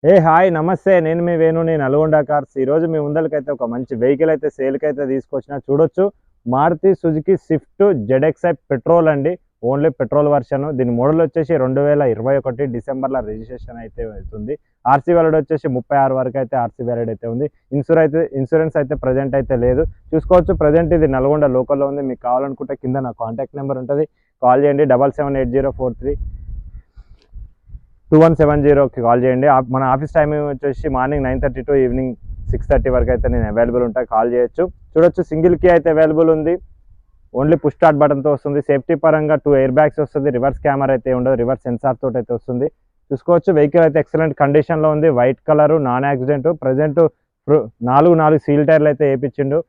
Hi నమస్తే. నేను మీ వేణు, నేను నల్గొండ కార్స్. ఈరోజు మీ ముందలకైతే ఒక మంచి వెహికల్ అయితే సేల్కి అయితే తీసుకొచ్చిన. చూడొచ్చు, Maruti Suzuki Swift ZXI petrol అండి. Only petrol version. దీని మోడల్ వచ్చేసి 2021 డిసెంబర్లో రిజిస్ట్రేషన్ అయితే అవుతుంది. ఆర్సీ వ్యాలిడ్ వచ్చేసి 36 వరకు అయితే ఆర్సీ వ్యాలిడ్ అయితే ఉంది. ఇన్సూరెన్స్ అయితే ప్రజెంట్ అయితే లేదు. చూసుకోవచ్చు, ప్రజెంట్ ఇది నల్గొండ లోకల్లో ఉంది. మీకు కావాలనుకుంటే కింద నా కాంటాక్ట్ నెంబర్ ఉంటుంది, కాల్ చేయండి. 778043 2170కి కాల్ చేయండి. మన ఆఫీస్ టైమింగ్ వచ్చేసి మార్నింగ్ 9:30 టు ఈవినింగ్ 6:30 వరకు అయితే నేను అవైలబుల్ ఉంటాను, కాల్ చేయొచ్చు. చూడొచ్చు, సింగిల్ కీ అయితే అవైలబుల్ ఉంది. ఓన్లీ పుష్ స్టార్ట్ బటన్తో వస్తుంది. సేఫ్టీ పరంగా 2 ఎయిర్ బ్యాగ్స్ వస్తుంది. రివర్స్ కెమెరా అయితే ఉండదు, రివర్స్ సెన్సార్ తోటి అయితే వస్తుంది. చూసుకోవచ్చు, వెహికల్ అయితే ఎక్సలెంట్ కండిషన్లో ఉంది. White colour, non accident. Present 4 seal టైర్లు అయితే వేయించిండు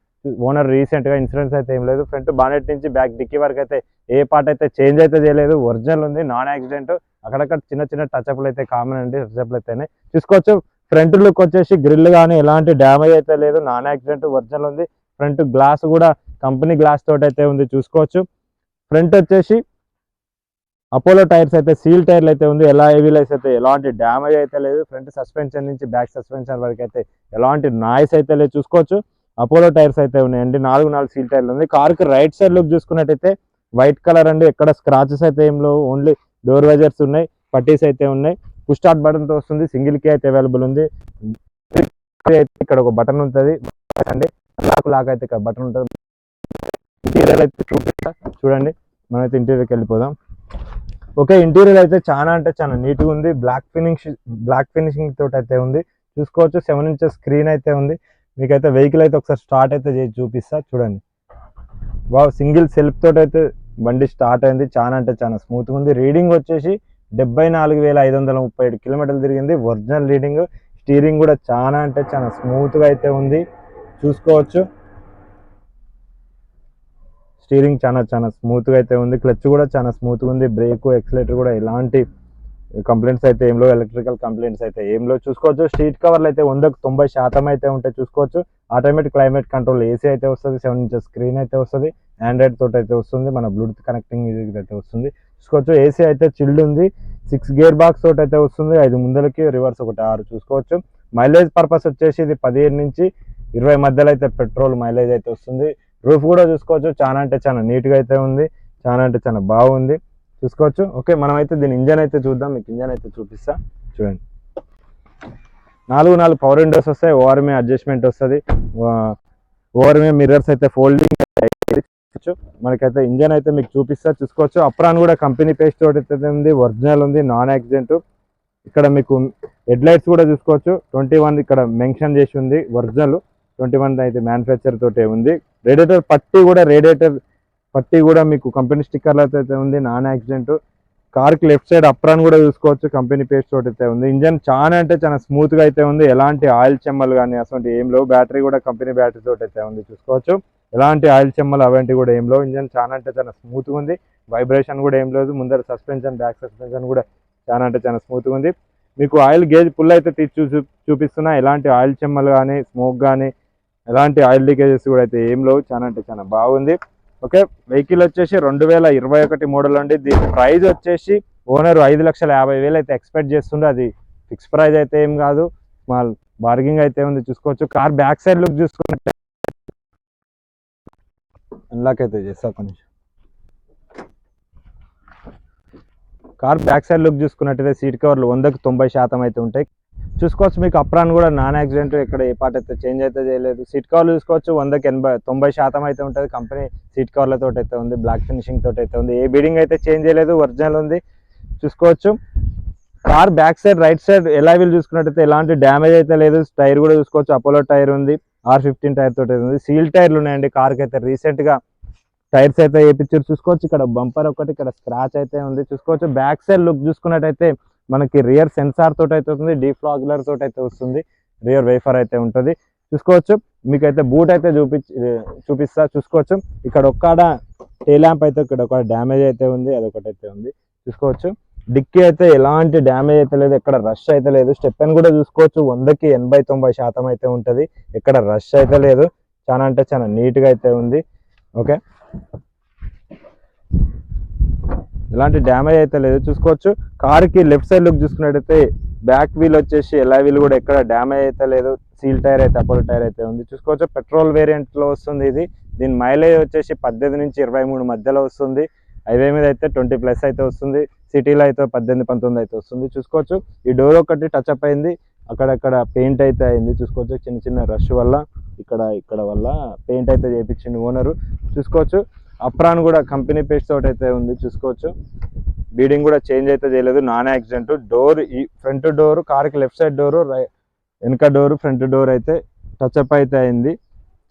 ఓనర్ రీసెంట్గా. ఇన్సూరెన్స్ అయితే ఏం లేదు. ఫ్రంట్ బానెట్ నుంచి బ్యాక్ డిక్కీ వరకు అయితే ఏ పార్ట్ అయితే చేంజ్ అయితే చేయలేదు, ఒరిజినల్ ఉంది, నాన్ యాక్సిడెంట్. అక్కడక్కడ చిన్న చిన్న టచ్అప్లు అయితే కామన్ అండి, టచ్అప్లు అయితే. చూసుకోవచ్చు, ఫ్రంట్ లుక్ వచ్చేసి గ్రిల్ కానీ ఎలాంటి డ్యామేజ్ అయితే లేదు, నాన్ యాక్సిడెంట్, ఒరిజినల్ ఉంది. ఫ్రంట్ గ్లాస్ కూడా కంపెనీ గ్లాస్ తోటి అయితే ఉంది. చూసుకోవచ్చు, ఫ్రంట్ వచ్చేసి అపోలో టైర్స్ అయితే సీల్ టైర్లు అయితే ఉంది. ఎలా వీలైస్ అయితే ఎలాంటి డ్యామేజ్ అయితే లేదు. ఫ్రంట్ సస్పెన్షన్ నుంచి బ్యాక్ సస్పెన్షన్ వరకు అయితే ఎలాంటి నాయిస్ అయితే లేదు. చూసుకోవచ్చు, అపోలో టైర్స్ అయితే ఉన్నాయండి. 4 సీల్ టైర్లు ఉంది. కార్కి రైట్ సైడ్ లుక్ చూసుకున్నట్టయితే వైట్ కలర్ అండి. ఎక్కడ స్క్రాచెస్ అయితే ఏం లేవు, ఓన్లీ డోర్ వైజర్స్ ఉన్నాయి, పట్టీస్ అయితే ఉన్నాయి. పుష్ స్టార్ట్ బటన్తో వస్తుంది. సింగిల్ కీ అయితే అవైలబుల్ ఉంది. ఇక్కడ ఒక బటన్ ఉంటుంది అండి, లాక్ అయితే ఇక్కడ బటన్ ఉంటుంది. ఇంటీరియర్ అయితే చూపిస్తా చూడండి. మనమైతే ఇంటీరియర్కి వెళ్ళిపోదాం. ఓకే, ఇంటీరియర్ అయితే చాలా అంటే చాలా నీట్గా ఉంది. బ్లాక్ ఫినిషింగ్ తోటి అయితే ఉంది. చూసుకోవచ్చు, 7 ఇంచెస్ స్క్రీన్ అయితే ఉంది. మీకైతే వెహికల్ అయితే ఒకసారి స్టార్ట్ అయితే చేసి చూపిస్తా చూడండి. సింగిల్ సెల్ఫ్ తోటి అయితే బండి స్టార్ట్ అయింది. చాలా అంటే చాలా స్మూత్గా ఉంది. రీడింగ్ వచ్చేసి 74,537 కిలోమీటర్లు తిరిగింది, ఒరిజినల్ రీడింగ్. స్టీరింగ్ కూడా చాలా అంటే చాలా స్మూత్గా అయితే ఉంది. చూసుకోవచ్చు, స్టీరింగ్ చాలా చాలా స్మూత్గా అయితే ఉంది. క్లచ్ కూడా చాలా స్మూత్గా ఉంది. బ్రేక్, ఎక్సలేటర్ కూడా ఎలాంటి కంప్లైంట్స్ అయితే ఏం లేవు, ఎలక్ట్రికల్ కంప్లైంట్స్ అయితే ఏం లేవు. చూసుకోవచ్చు, సీట్ కవర్లు అయితే 190% అయితే ఉంటాయి. చూసుకోవచ్చు, ఆటోమేటిక్ క్లైమేట్ కంట్రోల్ ఏసీ అయితే వస్తుంది. 7 ఇంచెస్ స్క్రీన్ అయితే వస్తుంది. ఆండ్రాయిడ్ తోటి అయితే వస్తుంది. మన బ్లూటూత్ కనెక్టింగ్ మ్యూజిక్ అయితే వస్తుంది. చూసుకోవచ్చు, ఏసీ అయితే చిల్డ్ ఉంది. 6 గేర్ బాక్స్ తోటి అయితే వస్తుంది. 5 ముందలకి, రివర్స్ ఒకటి 6. చూసుకోవచ్చు, మైలేజ్ పర్పస్ వచ్చేసి ఇది 15 నుంచి 20 మధ్యలో అయితే పెట్రోల్ మైలేజ్ అయితే వస్తుంది. రూఫ్ కూడా చూసుకోవచ్చు, చాలా అంటే చాలా నీట్గా అయితే ఉంది, చాలా అంటే చాలా బాగుంది. చూసుకోవచ్చు. ఓకే, మనమైతే దీని ఇంజన్ అయితే చూద్దాం. మీకు ఇంజన్ అయితే చూపిస్తా చూడండి. 4 పవర్ విండోస్ వస్తాయి. ఓఆర్ఎంఏ అడ్జస్ట్మెంట్ వస్తుంది. ఓఆర్ఎంఏ మిర్రర్స్ అయితే ఫోల్డింగ్ మనకైతే ఇంజన్ అయితే మీకు చూపిస్తా. చూసుకోవచ్చు, అప్రాన్ కూడా కంపెనీ పేస్ట్ తోటి అయితే ఉంది, ఒరిజినల్ ఉంది, నాన్ యాక్సిడెంట్. ఇక్కడ మీకు హెడ్ లైట్స్ కూడా చూసుకోవచ్చు, 21 ఇక్కడ మెన్షన్ చేసి ఉంది, ఒరిజినల్. 21 అయితే మ్యానుఫ్యాక్చర్ తోటే ఉంది. రేడియేటర్ పట్టి కూడా మీకు కంపెనీ స్టిక్కర్లు అయితే ఉంది, నాన్ యాక్సిడెంట్. కార్కి లెఫ్ట్ సైడ్ అప్రాన్ కూడా చూసుకోవచ్చు, కంపెనీ పేస్ట్ తోటి అయితే ఉంది. ఇంజన్ చాలా అంటే చాలా స్మూత్గా అయితే ఉంది. ఎలాంటి ఆయిల్ చెమ్మలు కానీ అసలు ఏం లేవు. బ్యాటరీ కూడా కంపెనీ బ్యాటరీ తోటి అయితే ఉంది. చూసుకోవచ్చు, ఎలాంటి ఆయిల్ చెమ్మలు అవంటి కూడా ఏం లేవు. ఇంజన్ చాలా అంటే చాలా స్మూత్గా ఉంది. వైబ్రేషన్ కూడా ఏం లేదు. ముందర సస్పెన్షన్, బ్యాక్ సస్పెన్షన్ కూడా చాలా అంటే చాలా స్మూత్గా ఉంది. మీకు ఆయిల్ గేజ్ పుల్ అయితే తీసి చూపిస్తున్నా. ఎలాంటి ఆయిల్ చెమ్మలు కానీ, స్మోక్ కానీ, ఎలాంటి ఆయిల్ లీకేజెస్ కూడా అయితే ఏం లేవు. చాలా అంటే చాలా బాగుంది. ఓకే, వెహికల్ వచ్చేసి 2021 మోడల్ అండి. దీని ప్రైస్ వచ్చేసి ఓనర్ 5,50,000 అయితే ఎక్స్పెక్ట్ చేస్తుండే. అది ఫిక్స్ ప్రైస్ అయితే ఏం కాదు, స్మాల్ బార్గింగ్ అయితే ఉంది. చూసుకోవచ్చు, కార్ బ్యాక్ సైడ్ లుక్ చూసుకుంటే అన్లాక్ అయితే చేస్తా కొంచెం. కార్ బ్యాక్ సైడ్ లుక్ చూసుకున్నట్టయితే సీట్ కవర్లు 190% అయితే ఉంటాయి. చూసుకోవచ్చు, మీకు అప్రాన్ కూడా నాన్ యాక్సిడెంట్, ఇక్కడ ఏ పార్ట్ అయితే చేంజ్ అయితే చేయలేదు. సీట్ కవర్లు చూసుకోవచ్చు, 90% అయితే ఉంటుంది. కంపెనీ సీట్ కవర్లతో అయితే ఉంది, బ్లాక్ ఫినిషింగ్ తోటి అయితే ఉంది. ఏ బీడింగ్ అయితే చేంజ్ చేయలేదు, ఒరిజినల్ ఉంది. చూసుకోవచ్చు, car back side right side ఎలా వీలు చూసుకున్నట్టయితే ఎలాంటి డ్యామేజ్ అయితే లేదు. టైర్ కూడా చూసుకోవచ్చు, అపోలో టైర్ ఉంది, R15 టైర్ తోటి ఉంది. సీల్ టైర్లు ఉన్నాయండి కార్కి అయితే. రీసెంట్గా టైర్స్ అయితే వేయించారు. చూసుకోవచ్చు, ఇక్కడ బంపర్ ఒకటి, ఇక్కడ స్క్రాచ్ అయితే ఉంది. చూసుకోవచ్చు, బ్యాక్ సైడ్ లుక్ చూసుకున్నట్టయితే మనకి రియర్ సెన్సార్ తోటి అయితే వస్తుంది, డీఫ్లాగ్లర్ తోటి అయితే వస్తుంది, రియర్ వైఫర్ అయితే ఉంటుంది. చూసుకోవచ్చు, మీకైతే బూట్ అయితే చూపిస్తా. చూసుకోవచ్చు, ఇక్కడ ఒక్కడ టెయిల్ ల్యాంప్ అయితే ఇక్కడ ఒక డ్యామేజ్ అయితే ఉంది, అదొకటి అయితే ఉంది. చూసుకోవచ్చు, డిక్కీ అయితే ఎలాంటి డ్యామేజ్ అయితే లేదు, ఎక్కడ రష్ అయితే లేదు. స్టెప్ కూడా చూసుకోవచ్చు, 100కి 80-90% అయితే ఉంటుంది, ఎక్కడ రష్ అయితే లేదు. చాలా అంటే చాలా నీట్గా అయితే ఉంది. ఓకే, ఎలాంటి డ్యామేజ్ అయితే లేదు. చూసుకోవచ్చు, కార్కి లెఫ్ట్ సైడ్ లుక్ చూసుకున్నట్టయితే బ్యాక్ వీల్ వచ్చేసి ఎలా వీల్ కూడా ఎక్కడ డ్యామేజ్ అయితే లేదు, సీల్ టైర్ అయితే అపోలో టైర్ అయితే ఉంది. చూసుకోవచ్చు పెట్రోల్ వేరియంట్ లో వస్తుంది ఇది. దీని మైలేజ్ వచ్చేసి 18 నుంచి 23 మధ్యలో వస్తుంది. హైవే మీద అయితే 20+ అయితే వస్తుంది, సిటీలో అయితే 18-19 అయితే వస్తుంది. చూసుకోవచ్చు ఈ డోర్ ఒకటి టచ్ అప్ అయింది, అక్కడక్కడ పెయింట్ అయితే అయింది. చూసుకోవచ్చు చిన్న చిన్న రష్ వల్ల ఇక్కడ వల్ల పెయింట్ అయితే చేయించింది ఓనరు. చూసుకోవచ్చు అప్రాన్ కూడా కంపెనీ పేస్ట్ తోటి అయితే ఉంది. చూసుకోవచ్చు బీడింగ్ కూడా చేంజ్ అయితే చేయలేదు, నాన్ యాక్సిడెంట్. డోర్ ఈ ఫ్రంట్ డోర్ కార్కి లెఫ్ట్ సైడ్ డోరు, వెనక డోరు ఫ్రంట్ డోర్ అయితే టచ్అప్ అయితే అయింది.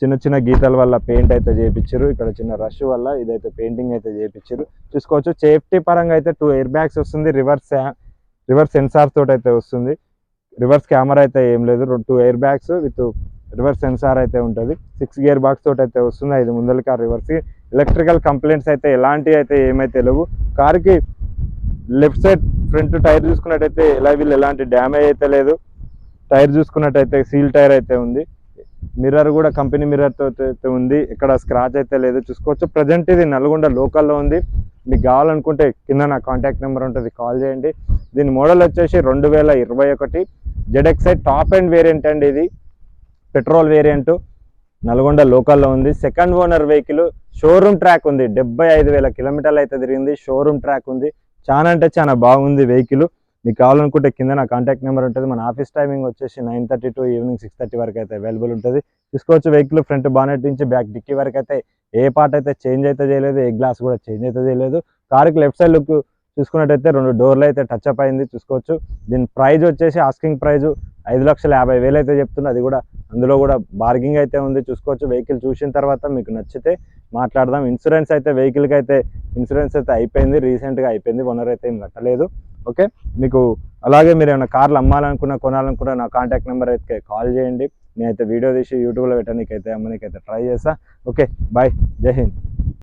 చిన్న చిన్న గీతల వల్ల పెయింట్ అయితే చేయించారు, ఇక్కడ చిన్న రష్ వల్ల ఇదైతే పెయింటింగ్ అయితే చేయించారు. చూసుకోవచ్చు సేఫ్టీ పరంగా అయితే 2 ఎయిర్ బ్యాగ్స్ వస్తుంది, రివర్స్ సెన్సార్ తోటి అయితే వస్తుంది. రివర్స్ కెమెరా అయితే ఏం లేదు, 2 air bags with reverse censor అయితే ఉంటుంది. 6 గేర్ బాక్స్ తోటి అయితే వస్తుంది, 5 ముందల కార్ రివర్స్. ఎలక్ట్రికల్ కంప్లైంట్స్ అయితే ఎలాంటివి అయితే ఏమైతే లేవు. కార్కి లెఫ్ట్ సైడ్ ఫ్రంట్ టైర్ చూసుకున్నట్టయితే ఎలాంటి డ్యామేజ్ అయితే లేదు. టైర్ చూసుకున్నట్టయితే సీల్ టైర్ అయితే ఉంది. మిర్రర్ కూడా కంపెనీ మిర్రర్ తో అయితే ఉంది, ఇక్కడ స్క్రాచ్ అయితే లేదు. చూసుకోవచ్చు ప్రజెంట్ ఇది నల్గొండ లోకల్లో ఉంది. మీకు కావాలనుకుంటే కింద నా కాంటాక్ట్ నెంబర్ ఉంటుంది, కాల్ చేయండి. దీని మోడల్ వచ్చేసి 2021 ZXi టాప్ అండ్ వేరియంట్ అండి. ఇది పెట్రోల్ వేరియంట్, నల్గొండ లోకల్లో ఉంది. Second owner vehicle, showroom track ఉంది, 75,000 కిలోమీటర్లు అయితే తిరిగింది. షోరూమ్ ట్రాక్ ఉంది, చాలా అంటే చాలా బాగుంది వెహికల్. మీకు కావాలనుకుంటే కింద నా కాంటాక్ట్ నెంబర్ ఉంటుంది. మన ఆఫీస్ టైమింగ్ వచ్చేసి 9:30 to ఈవినింగ్ 6:30 వరకు అయితే అవైలబుల్ ఉంటుంది. చూసుకోవచ్చు వెహికల్ ఫ్రంట్ బానెట్ నుంచి బ్యాక్ డిక్కీ వరకు అయితే ఏ పార్ట్ అయితే చేంజ్ అయితే చేయలేదు, ఏ గ్లాస్ కూడా చేంజ్ అయితే చేయలేదు. కార్కి లెఫ్ట్ సైడ్ లుక్ చూసుకున్నట్టయితే 2 డోర్లు అయితే టచ్అప్ అయింది. చూసుకోవచ్చు దీని ప్రైజ్ వచ్చేసి ఆస్కింగ్ ప్రైజ్ 5,50,000 అయితే చెప్తుంది. అది కూడా అందులో కూడా బార్గింగ్ అయితే ఉంది. చూసుకోవచ్చు వెహికల్ చూసిన తర్వాత మీకు నచ్చితే మాట్లాడదాం. ఇన్సూరెన్స్ అయితే వెహికల్కి అయితే ఇన్సూరెన్స్ అయితే అయిపోయింది, రీసెంట్గా అయిపోయింది, ఓనర్ అయితే ఏం కట్టలేదు. ఓకే మీకు అలాగే మీరు ఏమైనా కార్లు అమ్మాలనుకున్నా కొనాలనుకున్నా నా కాంటాక్ట్ నెంబర్ అయితే కాల్ చేయండి. నేనైతే వీడియో తీసి యూట్యూబ్లో పెట్టడానికి అయితే అమ్మనికైతే ట్రై చేస్తా. ఓకే బాయ్, జై హింద్.